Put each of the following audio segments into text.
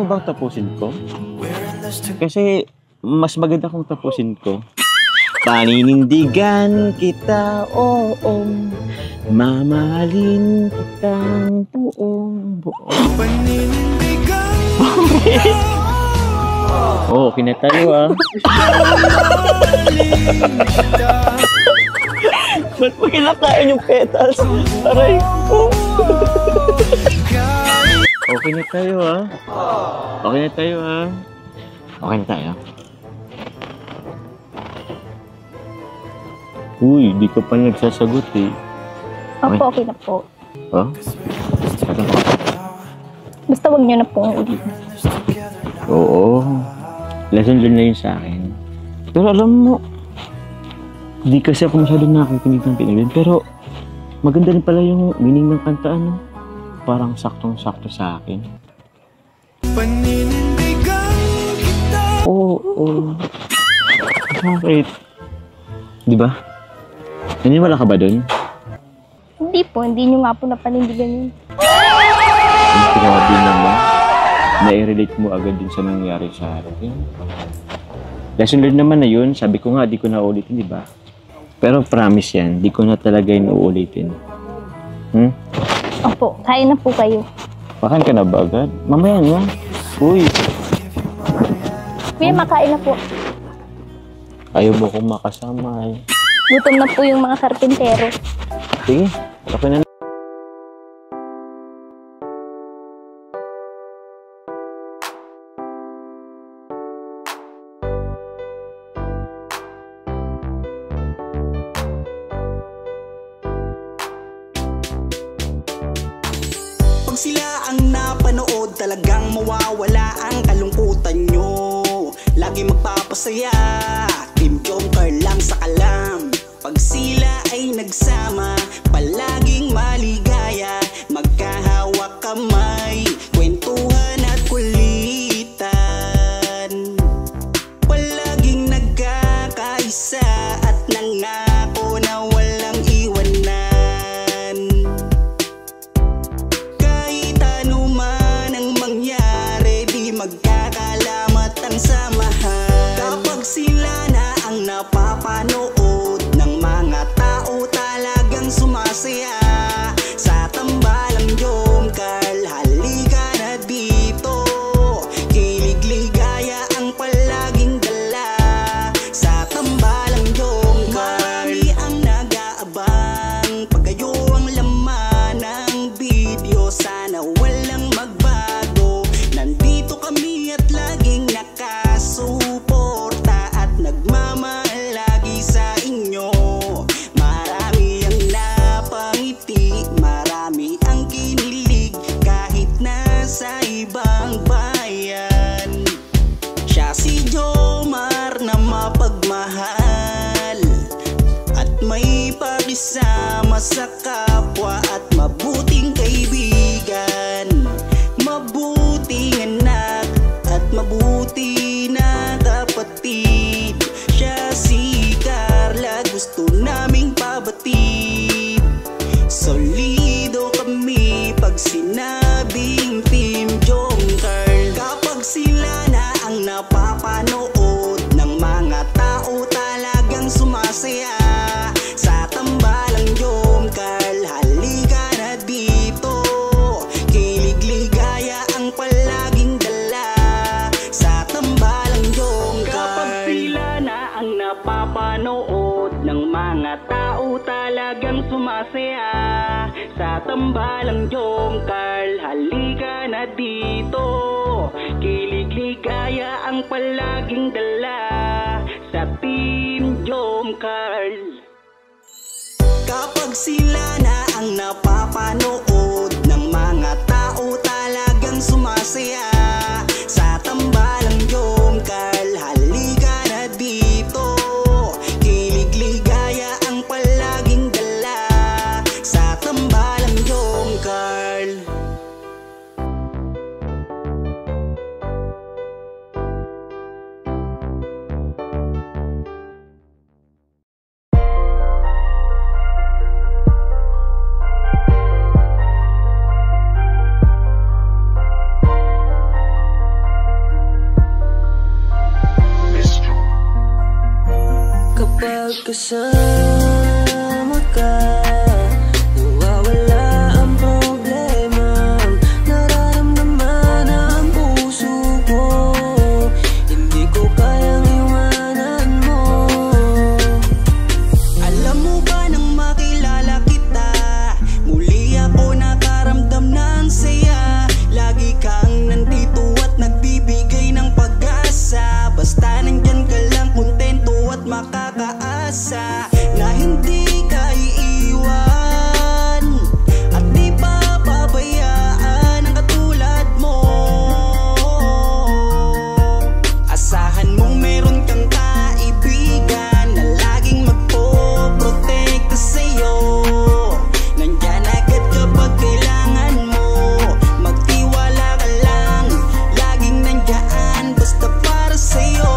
bang tapusin ko? Kasi mas maganda kung tapusin ko. Paninindigan kita, oo. Mamahalin kitang buong buo. Paninindigan kita, Oo, okay na tayo ah. Ba't mo kinakain yung petals? Aray ko. Okay na tayo ah. Okay na tayo ah. Okay na tayo. Uy, di ka pa nagsasagot eh. Opo, okay na po. Oh? Basta wag niyo na po ulit. Oo. Lesson learned na yun sa akin. Pero alam mo, di kasi ako masyadong nakikinig ng pinagin. Pero maganda rin pala yung meaning ng kanta, ano? Parang saktong-sakto sa akin. paninindigan kita. Oo. Bakit? Di ba? Naniniwala ka ba dun? Hindi po, hindi niyo nga po napanindigan yun. Ang grabe naman. Na-relate mo agad din sa nangyari sa akin. Lesson learned naman na yun. Sabi ko nga, di ko na ulitin, di ba? Pero promise yan, di ko na talaga yun uulitin. Opo, kain na po kayo. Pakain ka na ba agad? Mamaya na. Uy, Kuya, makain na po. ayaw mo kong makasama eh. Gutom na po yung mga karpintero. Sige, kape na. Pag sila ang napanood, talagang mawawala ang kalungkutan nyo. Lagi magpapasaya, Team Jomcar lang sa kalam. Pag sila ay nagsama, palaging maligaya. Magkahawak kamay, kwentuhan at kulitan. Palaging nagkakaisa at nangako na walang iwanan. Kahit ano man ang mangyari, di magkakalamat ang samahan. Kapag sila na ang napapanood ng mga tao, talagang sumasaya. Sa tambalang Jomcar, halika na dito. Kilig-ligaya ang palaging dala. Sa tambalang Jomcar, marami ang nag-aabang. Pag kayo ang laman ng video, sana walang magbago. Nandito kami at laging nakasuporta at nagmamahal lagi sa inyo. Marami ang napangiti, marami ang kinilig, kahit nasa ibang bayan. Siya si Jomar na mapagmahal at may pakisama sa kapwa at mabuting kaibigan. Mabuting anak at mabuti na kapatid. Siya si Carla, gusto naming pabatid. Solido kami pag sinabing Team Jomcar. Kapag sila na ang napapanood ng mga tao, talagang sumasaya. Sa tambalang Jomcar, halika na dito. Kilig-ligaya ang palaging dala. Sa tambalang Jomcar. Kapag sila na ang napapanood ng mga tao, talagang sumasaya. Sa tambalang Jomcar, halika na dito. Kilig-ligaya ang palaging dala. Sa Team Jomcar. Kapag sila na ang napapanood ng mga tao, talagang sumasaya. Sa tambalang Jomcar, halika na dito. Kilig-ligaya ang palaging dala. Sa tambalang Jomcar. kasama ka, nawawala ang problema. Nararamdaman ang puso ko, hindi ko kayang iwanan mo. Alam mo ba nang makilala kita, muli ako nakaramdam ng saya. Lagi kang nandito at nagbibigay ng pag-asa. Basta nandyan ka lang, kontento at makakaasa na hindi ka iiwan at di pa pabayaan ang katulad mo. Asahan mong meron kang kaibigan na laging magpoprotekta sa'yo. Nandyan agad kapag kailangan mo, magtiwala ka lang, laging nandyan basta para sa'yo.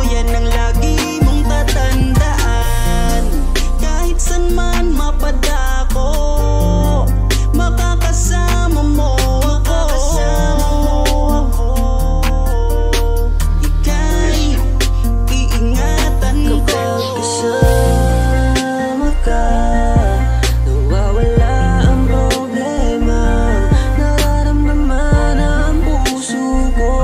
Yan ang lagi mong tatandaan, kahit san man mapadako, makakasama mo ako. Ika'y iingatan ko. Kasama ka, nawawala ang problema. Nararamdaman ang puso ko,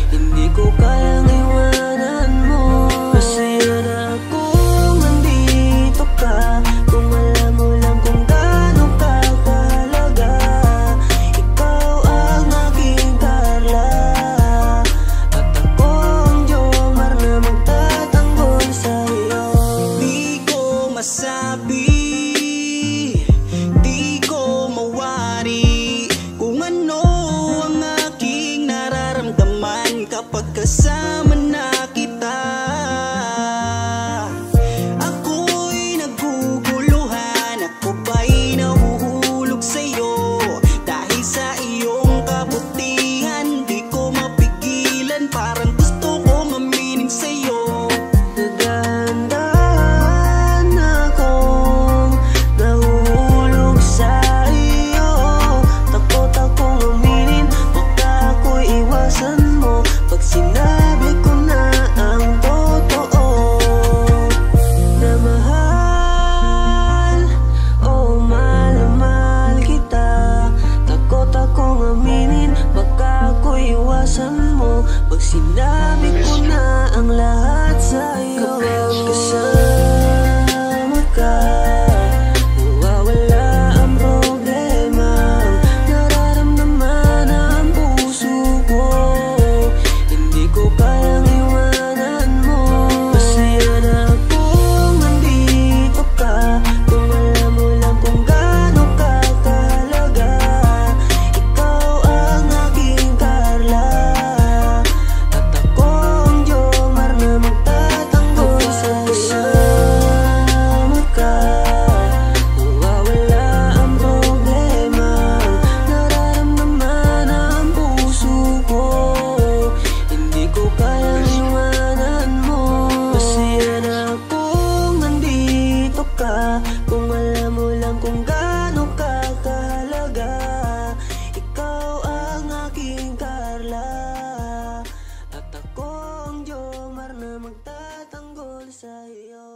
hindi ko kayang iwanan mo. Masaya na akong nandito ka, kung alam mo lang kung gaano ka kahalaga. Ikaw ang aking Carla, at ako ang Jomar na magtatanggol sa'yo. Di ko masabi, di ko mawari kung ano ang aking nararamdaman kapag kasama na kita. Ako'y naguguluhan, ako ba'y nahuhulog sa'yo. Dahil sa iyong kabutihan, di ko mapigilan, parang gusto kong aminin sa'yo. Nagdahan akong nahuhulog sa iyo. Takot akong aminin, baka ako'y iwasan mo pag sinabi ko na ang totoo. Na mahal, oh mahal na mahal kita. Takot akong aminin, baka ako'y iwasan mo pag sinabi ko na ang lahat sa'yo. Kasama ka, nawawala ang problema. Nararamdaman ang puso ko, hindi ko kayang iwanan mo. Masaya na akong nandito ka, kung alam mo lang kung gaano ka kahalaga. Ikaw ang aking Carla, at ako ang Jomar na magtatanggol sa'yo. Kasama ka, nawawala ang problema. Nararamdaman ang puso ko, hindi ko kayang iwanan mo. Masaya na akong nandito ka, kung alam mo lang kung gaano ka kahalaga. Ikaw ang aking Carla, at ako ang Jomar na magtatanggol sa'yo.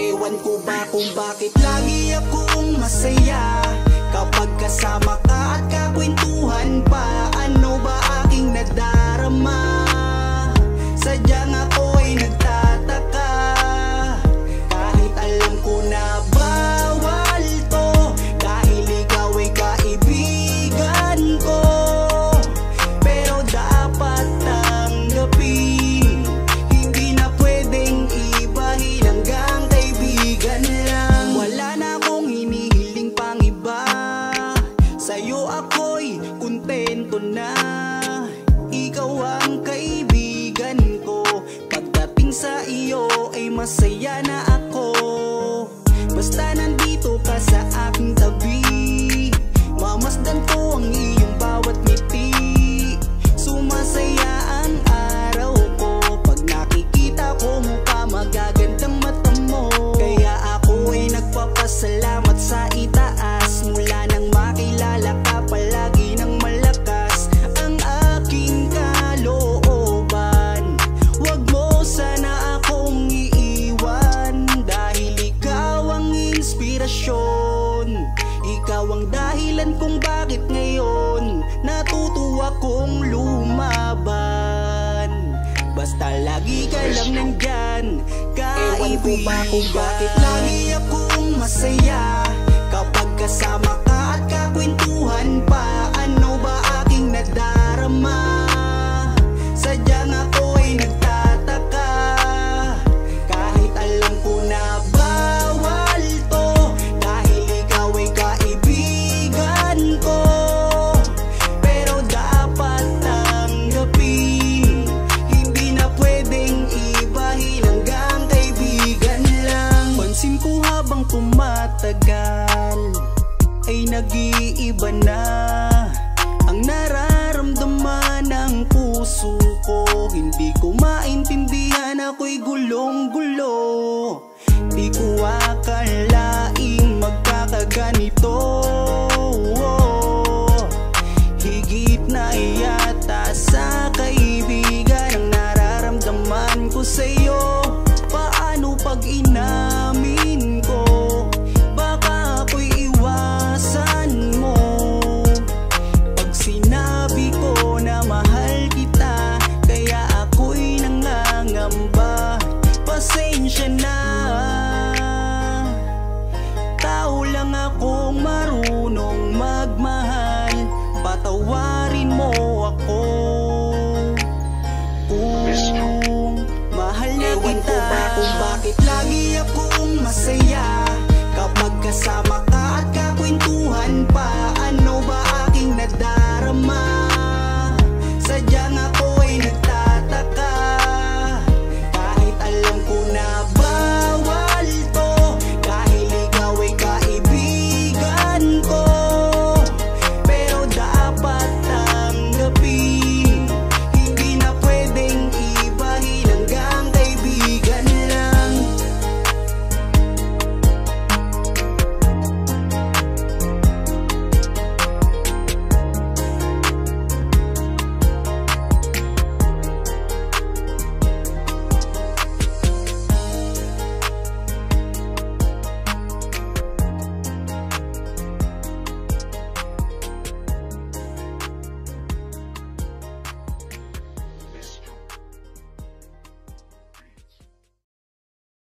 Ewan ko ba kung bakit lagi akong masaya kapag kasama ka at kakwentuhan pa. Ano ba aking nadarama? Sadyang ako'y nagtataka, kahit alam ko na bawal to, dahil ikaw ay kaibigan ko. Pero dapat tanggapin, hindi na pwedeng ibahin, hanggang kaibigan lang. Wala na akong hinihiling pang iba, sa'yo ako'y kontento na. masaya na ako. Basta nandito ka sa aking tabi, mamasdan ko ang iyong bawat ngiti. Sumasaya ang araw ko pag nakikita ko mukha magagandang mata mo. Kaya ako ay nagpapasalamat sa itaas. Mula nang makilala ka palagi nang malakas ang aking kalooban. Wag mo sana akong iiwan, dahil ikaw ang inspirasyon. Ikaw ang dahilan kung bakit ngayon natutuwa kong lumaban. Basta lagi ka lang nandyan, kaibigan. Ewan ko ba kung bakit lagi akong masaya kapag kasama